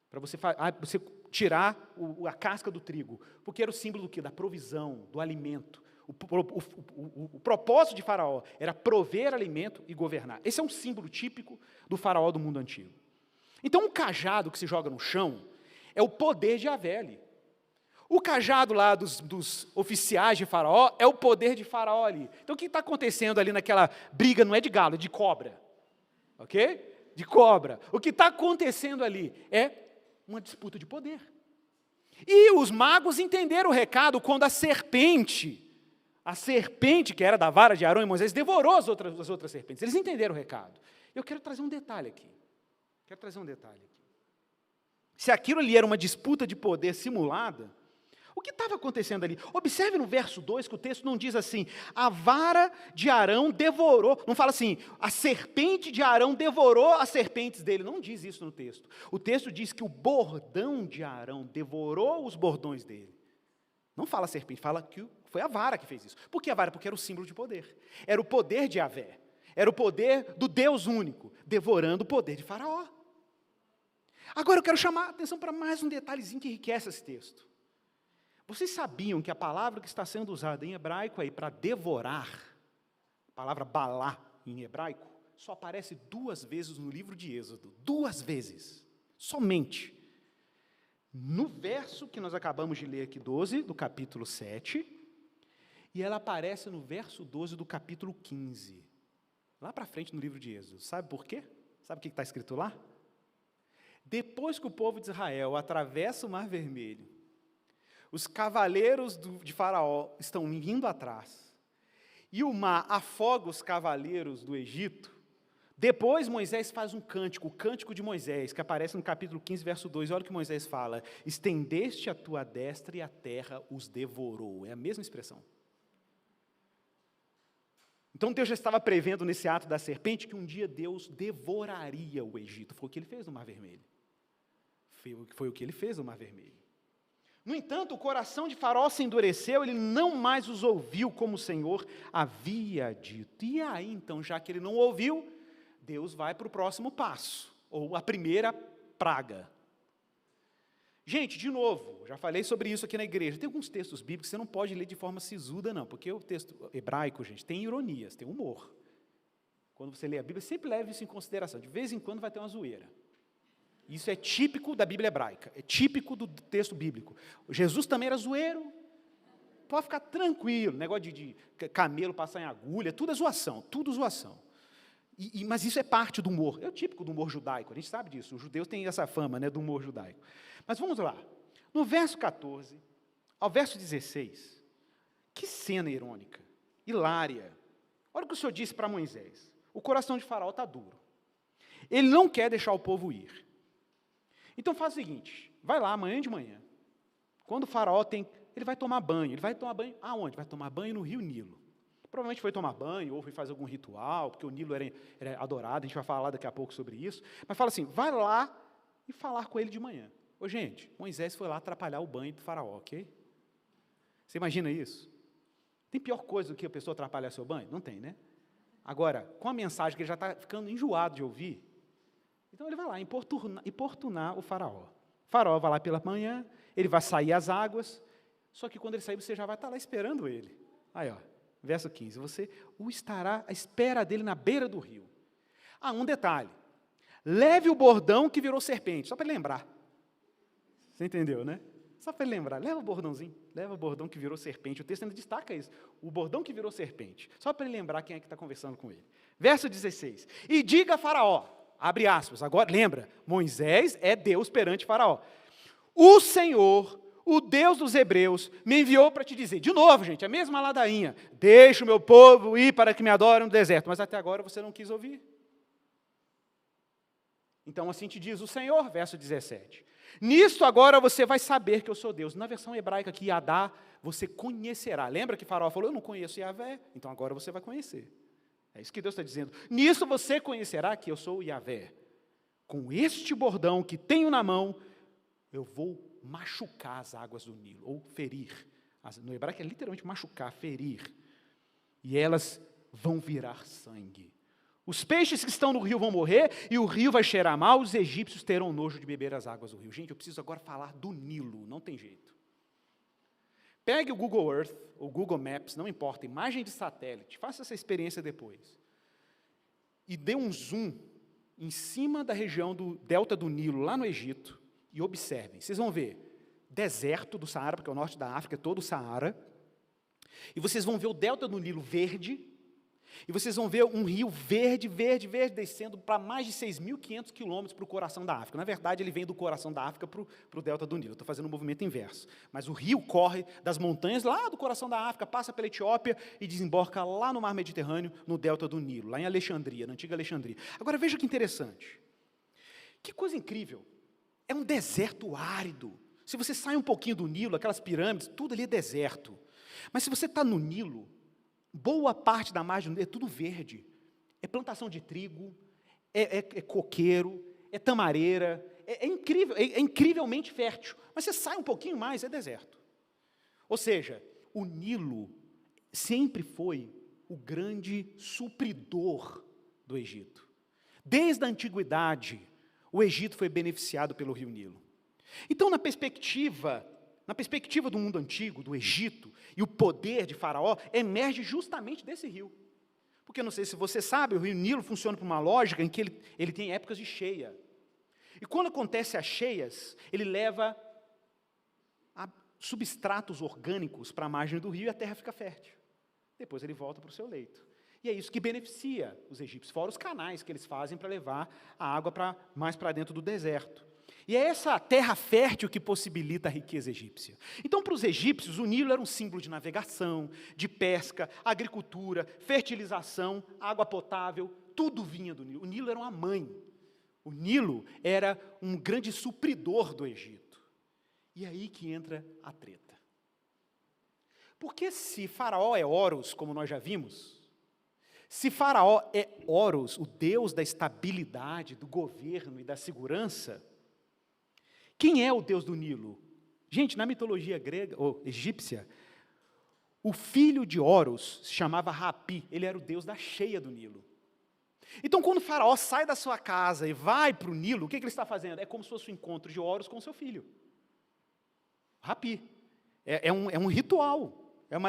para você tirar a casca do trigo, porque era o símbolo do quê? Da provisão, do alimento. O propósito de Faraó era prover alimento e governar. Esse é um símbolo típico do Faraó do mundo antigo. Então, o cajado que se joga no chão é o poder de Yahvé ali. O cajado lá dos oficiais de Faraó é o poder de Faraó ali. Então, o que está acontecendo ali naquela briga não é de galo, é de cobra. Ok? De cobra. O que está acontecendo ali é uma disputa de poder. E os magos entenderam o recado quando a serpente que era da vara de Arão e Moisés, devorou as outras serpentes. Eles entenderam o recado. Eu quero trazer um detalhe aqui. Se aquilo ali era uma disputa de poder simulada, o que estava acontecendo ali? Observe no verso 2 que o texto não diz assim, a vara de Arão devorou, não fala assim, a serpente de Arão devorou as serpentes dele, não diz isso no texto. O texto diz que o bordão de Arão devorou os bordões dele. Não fala serpente, fala que foi a vara que fez isso. Por que a vara? Porque era o símbolo de poder. Era o poder de Yahvé, era o poder do Deus único, devorando o poder de Faraó. Agora eu quero chamar a atenção para mais um detalhezinho que enriquece esse texto. Vocês sabiam que a palavra que está sendo usada em hebraico aí para devorar, a palavra balá em hebraico, só aparece 2 vezes no livro de Êxodo. 2 vezes. Somente. No verso que nós acabamos de ler aqui, 12, do capítulo 7, e ela aparece no verso 12 do capítulo 15. Lá para frente no livro de Êxodo. Sabe por quê? Sabe o que está escrito lá? Depois que o povo de Israel atravessa o Mar Vermelho, os cavaleiros de Faraó estão vindo atrás, e o mar afoga os cavaleiros do Egito. Depois Moisés faz um cântico, o cântico de Moisés, que aparece no capítulo 15, verso 2, olha o que Moisés fala, estendeste a tua destra e a terra os devorou, é a mesma expressão. Então Deus já estava prevendo nesse ato da serpente, que um dia Deus devoraria o Egito, foi o que ele fez no Mar Vermelho. Foi o que ele fez no Mar Vermelho. No entanto, o coração de Faraó se endureceu, ele não mais os ouviu como o Senhor havia dito. E aí, então, já que ele não ouviu, Deus vai para o próximo passo, ou a primeira praga. Gente, de novo, já falei sobre isso aqui na igreja, tem alguns textos bíblicos que você não pode ler de forma sisuda, não, porque o texto hebraico, gente, tem ironias, tem humor. Quando você lê a Bíblia, sempre leve isso em consideração, de vez em quando vai ter uma zoeira. Isso é típico da Bíblia hebraica, é típico do texto bíblico. Jesus também era zoeiro, pode ficar tranquilo, negócio de camelo passar em agulha, tudo é zoação, tudo zoação. Mas isso é parte do humor, é o típico do humor judaico, a gente sabe disso, os judeus têm essa fama, né, do humor judaico. Mas vamos lá, no verso 14, ao verso 16, que cena irônica, hilária. Olha o que o Senhor disse para Moisés. O coração de Faraó está duro. Ele não quer deixar o povo ir. Então faz o seguinte, vai lá amanhã de manhã. Quando o Faraó ele vai tomar banho. Ele vai tomar banho aonde? Vai tomar banho no rio Nilo. Provavelmente foi tomar banho, ou foi fazer algum ritual, porque o Nilo era adorado, a gente vai falar daqui a pouco sobre isso. Mas fala assim, vai lá e falar com ele de manhã. Ô gente, Moisés foi lá atrapalhar o banho do Faraó, ok? Você imagina isso? Tem pior coisa do que a pessoa atrapalhar seu banho? Não tem, né? Agora, com a mensagem que ele já está ficando enjoado de ouvir, então ele vai lá importunar o Faraó. O Faraó vai lá pela manhã, ele vai sair às águas, só que quando ele sair, você já vai estar lá esperando ele. Aí, ó, verso 15, você o estará à espera dele na beira do rio. Ah, um detalhe, leve o bordão que virou serpente, só para ele lembrar. Você entendeu, né? Só para ele lembrar, leva o bordãozinho, leva o bordão que virou serpente. O texto ainda destaca isso, o bordão que virou serpente. Só para ele lembrar quem é que está conversando com ele. Verso 16, e diga a Faraó, abre aspas, agora lembra, Moisés é Deus perante Faraó. O Senhor, o Deus dos hebreus, me enviou para te dizer, de novo, gente, a mesma ladainha, deixa o meu povo ir para que me adorem no deserto, mas até agora você não quis ouvir. Então assim te diz o Senhor, verso 17, nisto agora você vai saber que eu sou Deus. Na versão hebraica aqui, Yadá, você conhecerá. Lembra que Faraó falou, eu não conheço Yahvé, então agora você vai conhecer. É isso que Deus está dizendo. Nisso você conhecerá que eu sou o Yahvé. Com este bordão que tenho na mão, eu vou machucar as águas do Nilo, ou ferir. No hebraico é literalmente machucar, ferir. E elas vão virar sangue. Os peixes que estão no rio vão morrer, e o rio vai cheirar mal, os egípcios terão nojo de beber as águas do rio. Gente, eu preciso agora falar do Nilo, não tem jeito. Pegue o Google Earth, ou Google Maps, não importa, imagem de satélite, faça essa experiência depois. E dê um zoom em cima da região do delta do Nilo, lá no Egito, e observem. Vocês vão ver deserto do Saara, porque é o norte da África, é todo o Saara. E vocês vão ver o delta do Nilo verde, e vocês vão ver um rio verde, descendo para mais de 6.500 quilômetros para o coração da África. Na verdade, ele vem do coração da África para o delta do Nilo. Estou fazendo um movimento inverso. Mas o rio corre das montanhas lá do coração da África, passa pela Etiópia e desemboca lá no mar Mediterrâneo, no delta do Nilo, lá em Alexandria, na antiga Alexandria. Agora, veja que interessante. Que coisa incrível. É um deserto árido. Se você sai um pouquinho do Nilo, aquelas pirâmides, tudo ali é deserto. Mas se você está no Nilo, boa parte da margem é tudo verde. É plantação de trigo, é coqueiro, é tamareira, é incrível, é incrivelmente fértil. Mas você sai um pouquinho mais, é deserto. Ou seja, o Nilo sempre foi o grande supridor do Egito. Desde a antiguidade, o Egito foi beneficiado pelo rio Nilo. Então, na perspectiva do mundo antigo, do Egito, e o poder de Faraó emerge justamente desse rio. Porque, não sei se você sabe, o rio Nilo funciona por uma lógica em que ele tem épocas de cheia. E quando acontece as cheias, ele leva substratos orgânicos para a margem do rio e a terra fica fértil. Depois ele volta para o seu leito. E é isso que beneficia os egípcios, fora os canais que eles fazem para levar a água mais para dentro do deserto. E é essa terra fértil que possibilita a riqueza egípcia. Então, para os egípcios, o Nilo era um símbolo de navegação, de pesca, agricultura, fertilização, água potável, tudo vinha do Nilo. O Nilo era uma mãe. O Nilo era um grande supridor do Egito. E é aí que entra a treta. Porque se Faraó é Horus, como nós já vimos, se Faraó é Horus, o deus da estabilidade, do governo e da segurança, quem é o deus do Nilo? Gente, na mitologia grega, ou egípcia, o filho de Horus se chamava Rapi, ele era o deus da cheia do Nilo. Então, quando o Faraó sai da sua casa e vai para o Nilo, o que ele está fazendo? É como se fosse o encontro de Horus com seu filho. Rapi. É um ritual.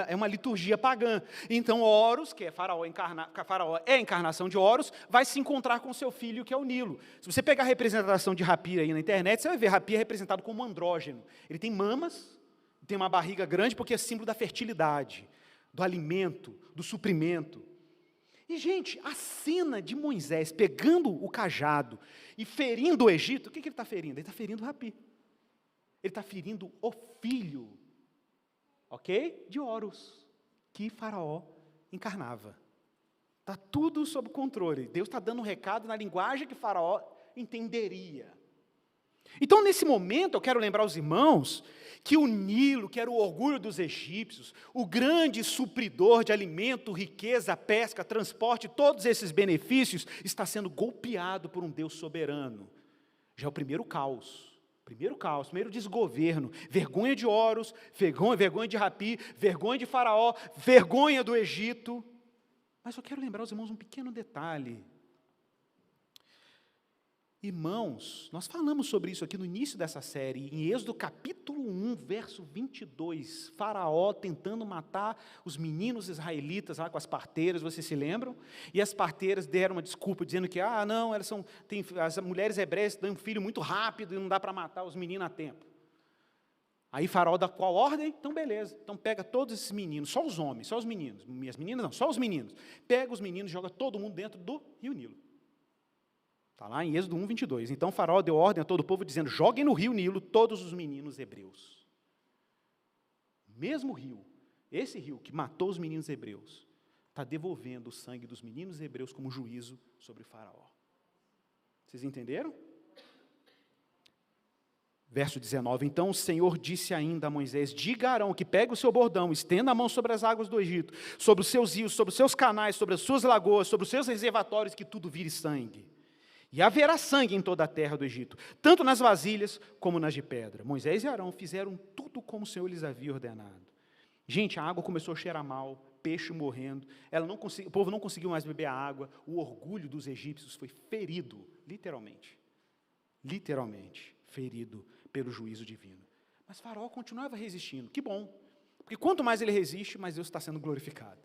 É uma liturgia pagã. Então, Horus, que é Faraó é a encarnação de Horus, vai se encontrar com seu filho, que é o Nilo. Se você pegar a representação de Rapi aí na internet, você vai ver Rapi é representado como um andrógeno. Ele tem mamas, tem uma barriga grande, porque é símbolo da fertilidade, do alimento, do suprimento. E, gente, a cena de Moisés pegando o cajado e ferindo o Egito, o que ele está ferindo? Ele está ferindo Rapi. Ele está ferindo o filho ok? De Horus, que Faraó encarnava. Está tudo sob controle. Deus está dando um recado na linguagem que Faraó entenderia. Então, nesse momento, eu quero lembrar aos irmãos que o Nilo, que era o orgulho dos egípcios, o grande supridor de alimento, riqueza, pesca, transporte, todos esses benefícios, está sendo golpeado por um Deus soberano. Já é o primeiro caos, primeiro desgoverno, vergonha de Horus, vergonha de Rapi, vergonha de Faraó, vergonha do Egito. Mas eu quero lembrar aos irmãos um pequeno detalhe. Irmãos, nós falamos sobre isso aqui no início dessa série, em Êxodo capítulo 1, verso 22, Faraó tentando matar os meninos israelitas lá com as parteiras, vocês se lembram? E as parteiras deram uma desculpa, dizendo que, não, as mulheres hebreias dão um filho muito rápido e não dá para matar os meninos a tempo. Aí Faraó dá qual ordem? Então beleza, então pega todos esses meninos, só os homens, só os meninos, as meninas não, só os meninos. Pega os meninos e joga todo mundo dentro do rio Nilo. Está lá em Êxodo 1, 22. Então Faraó deu ordem a todo o povo, dizendo, joguem no rio Nilo todos os meninos hebreus. O mesmo rio, esse rio que matou os meninos hebreus, está devolvendo o sangue dos meninos hebreus como juízo sobre Faraó. Vocês entenderam? Verso 19, então o Senhor disse ainda a Moisés, diga a Arão que pegue o seu bordão, estenda a mão sobre as águas do Egito, sobre os seus rios, sobre os seus canais, sobre as suas lagoas, sobre os seus reservatórios, que tudo vire sangue. E haverá sangue em toda a terra do Egito, tanto nas vasilhas como nas de pedra. Moisés e Arão fizeram tudo como o Senhor lhes havia ordenado. Gente, a água começou a cheirar mal, peixe morrendo, o povo não conseguiu mais beber a água, o orgulho dos egípcios foi ferido, literalmente ferido pelo juízo divino. Mas Faraó continuava resistindo, que bom, porque quanto mais ele resiste, mais Deus está sendo glorificado.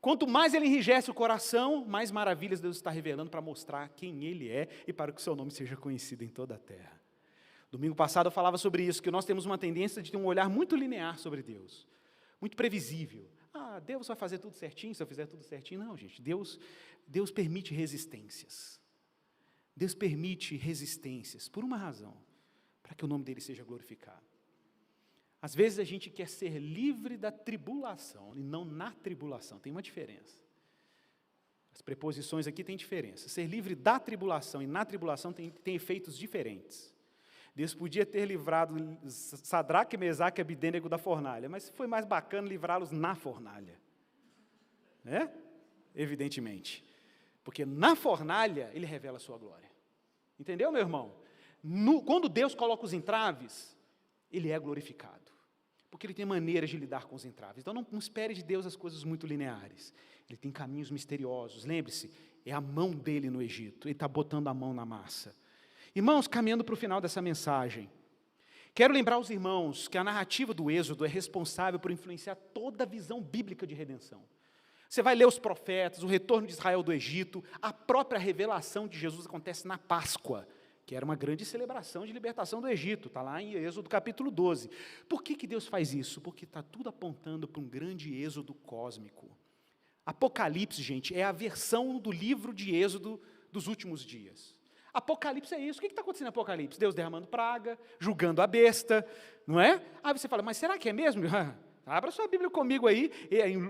Quanto mais ele enrijece o coração, mais maravilhas Deus está revelando para mostrar quem Ele é e para que o seu nome seja conhecido em toda a terra. Domingo passado eu falava sobre isso, que nós temos uma tendência de ter um olhar muito linear sobre Deus, muito previsível. Deus vai fazer tudo certinho, se eu fizer tudo certinho. Não, gente, Deus permite resistências. Deus permite resistências, por uma razão, para que o nome dEle seja glorificado. Às vezes a gente quer ser livre da tribulação, e não na tribulação, tem uma diferença. As preposições aqui têm diferença. Ser livre da tribulação e na tribulação tem efeitos diferentes. Deus podia ter livrado Sadraque, Mesaque e Abidênego da fornalha, mas foi mais bacana livrá-los na fornalha. Né? Evidentemente. Porque na fornalha, Ele revela a sua glória. Entendeu, meu irmão? Quando Deus coloca os entraves, Ele é glorificado. Porque Ele tem maneiras de lidar com os entraves. Então não espere de Deus as coisas muito lineares. Ele tem caminhos misteriosos. Lembre-se, é a mão dEle no Egito. Ele está botando a mão na massa. Irmãos, caminhando para o final dessa mensagem, quero lembrar aos irmãos que a narrativa do Êxodo é responsável por influenciar toda a visão bíblica de redenção. Você vai ler os profetas, o retorno de Israel do Egito, a própria revelação de Jesus acontece na Páscoa, que era uma grande celebração de libertação do Egito, está lá em Êxodo capítulo 12. Por que Deus faz isso? Porque está tudo apontando para um grande êxodo cósmico. Apocalipse, gente, é a versão do livro de Êxodo dos últimos dias. Apocalipse é isso. O que está acontecendo em Apocalipse? Deus derramando praga, julgando a besta, não é? Aí você fala, mas será que é mesmo? Abra sua Bíblia comigo aí,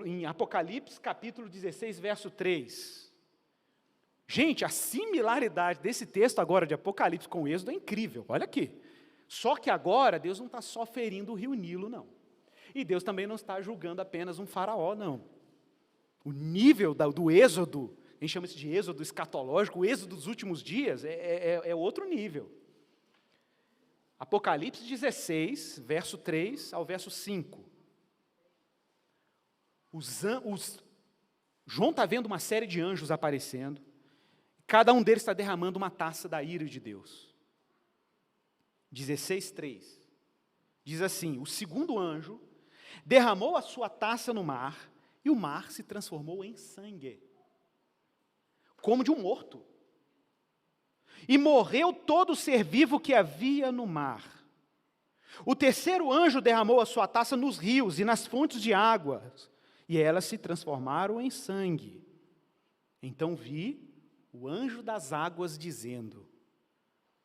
em Apocalipse capítulo 16, verso 3. Gente, a similaridade desse texto agora de Apocalipse com o Êxodo é incrível, olha aqui. Só que agora Deus não está só ferindo o rio Nilo, não. E Deus também não está julgando apenas um faraó, não. O nível do Êxodo, a gente chama isso de Êxodo escatológico, o Êxodo dos últimos dias é outro nível. Apocalipse 16, verso 3 ao verso 5. João está vendo uma série de anjos aparecendo, cada um deles está derramando uma taça da ira de Deus. 16:3 diz assim: o segundo anjo derramou a sua taça no mar, e o mar se transformou em sangue, como de um morto. E morreu todo ser vivo que havia no mar. O terceiro anjo derramou a sua taça nos rios e nas fontes de água, e elas se transformaram em sangue. Então vi o anjo das águas dizendo: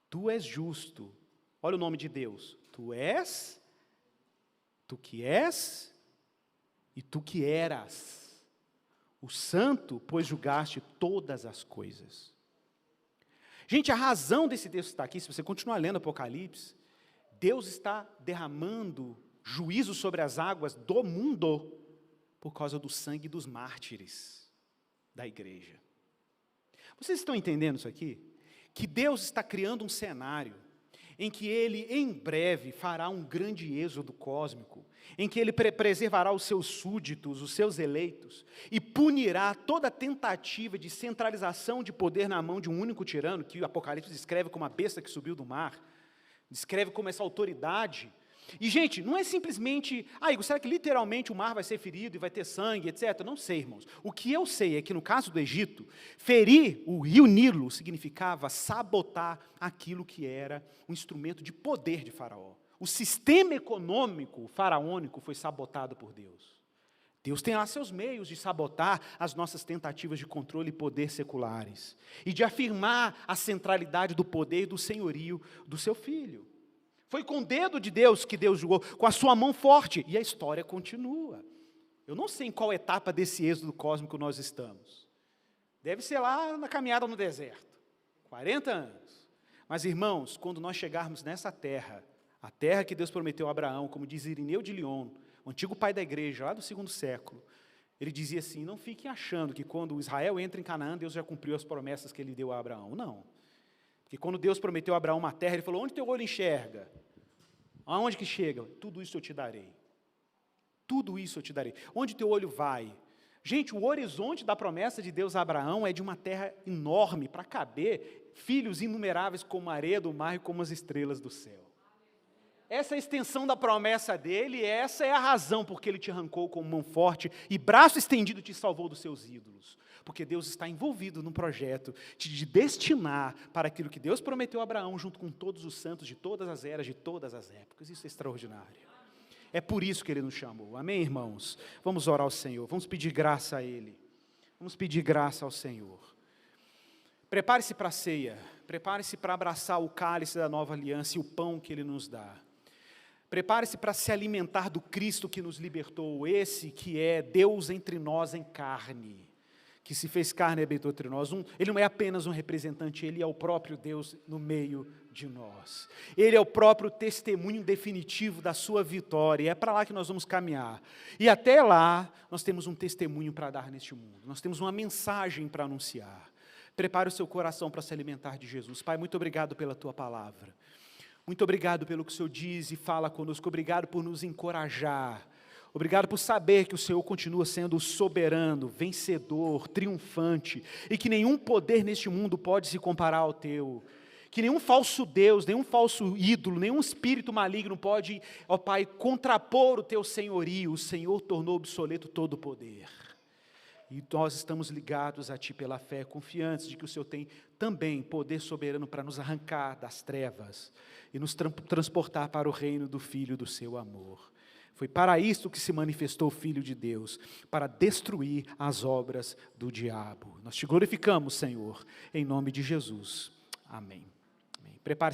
tu és justo. Olha o nome de Deus. Tu que és E tu que eras o santo, pois julgaste todas as coisas. Gente, a razão desse texto estar aqui, se você continuar lendo Apocalipse, Deus está derramando juízo sobre as águas do mundo por causa do sangue dos mártires da igreja. Vocês estão entendendo isso aqui? Que Deus está criando um cenário em que Ele, em breve, fará um grande êxodo cósmico, em que Ele preservará os seus súditos, os seus eleitos, e punirá toda tentativa de centralização de poder na mão de um único tirano, que o Apocalipse descreve como a besta que subiu do mar, descreve como essa autoridade. E, gente, não é simplesmente, Igor, será que literalmente o mar vai ser ferido e vai ter sangue, etc? Não sei, irmãos. O que eu sei é que no caso do Egito, ferir o rio Nilo significava sabotar aquilo que era um instrumento de poder de Faraó. O sistema econômico faraônico foi sabotado por Deus. Deus tem lá seus meios de sabotar as nossas tentativas de controle e poder seculares, e de afirmar a centralidade do poder e do senhorio do seu filho. Foi com o dedo de Deus que Deus julgou, com a sua mão forte, e a história continua. Eu não sei em qual etapa desse êxodo cósmico nós estamos. Deve ser lá na caminhada no deserto, 40 anos. Mas, irmãos, quando nós chegarmos nessa terra, a terra que Deus prometeu a Abraão, como diz Irineu de Lyon, o antigo pai da igreja, lá do 2º século, ele dizia assim, não fiquem achando que quando Israel entra em Canaã, Deus já cumpriu as promessas que ele deu a Abraão. Não. Porque quando Deus prometeu a Abraão uma terra, ele falou, onde teu olho enxerga? Aonde que chega? Tudo isso eu te darei. Tudo isso eu te darei. Onde teu olho vai? Gente, o horizonte da promessa de Deus a Abraão é de uma terra enorme, para caber filhos inumeráveis como a areia do mar e como as estrelas do céu. Essa é a extensão da promessa dele, e essa é a razão porque ele te arrancou com mão forte e braço estendido te salvou dos seus ídolos. Porque Deus está envolvido num projeto de destinar para aquilo que Deus prometeu a Abraão, junto com todos os santos de todas as eras, de todas as épocas. Isso é extraordinário. É por isso que Ele nos chamou. Amém, irmãos? Vamos orar ao Senhor, vamos pedir graça a Ele. Vamos pedir graça ao Senhor. Prepare-se para a ceia, prepare-se para abraçar o cálice da nova aliança e o pão que Ele nos dá. Prepare-se para se alimentar do Cristo que nos libertou, esse que é Deus entre nós em carne, que se fez carne e habitou entre nós. Ele não é apenas um representante, Ele é o próprio Deus no meio de nós. Ele é o próprio testemunho definitivo da sua vitória, e é para lá que nós vamos caminhar. E até lá, nós temos um testemunho para dar neste mundo, nós temos uma mensagem para anunciar. Prepare o seu coração para se alimentar de Jesus. Pai, muito obrigado pela Tua palavra. Muito obrigado pelo que o Senhor diz e fala conosco. Obrigado por nos encorajar. Obrigado por saber que o Senhor continua sendo soberano, vencedor, triunfante, e que nenhum poder neste mundo pode se comparar ao Teu. Que nenhum falso Deus, nenhum falso ídolo, nenhum espírito maligno pode, ó Pai, contrapor o Teu senhorio. O Senhor tornou obsoleto todo o poder. E nós estamos ligados a Ti pela fé, confiantes de que o Senhor tem também poder soberano para nos arrancar das trevas e nos transportar para o reino do Filho do Seu amor. Foi para isto que se manifestou o Filho de Deus, para destruir as obras do diabo. Nós Te glorificamos, Senhor, em nome de Jesus. Amém. Prepare-se.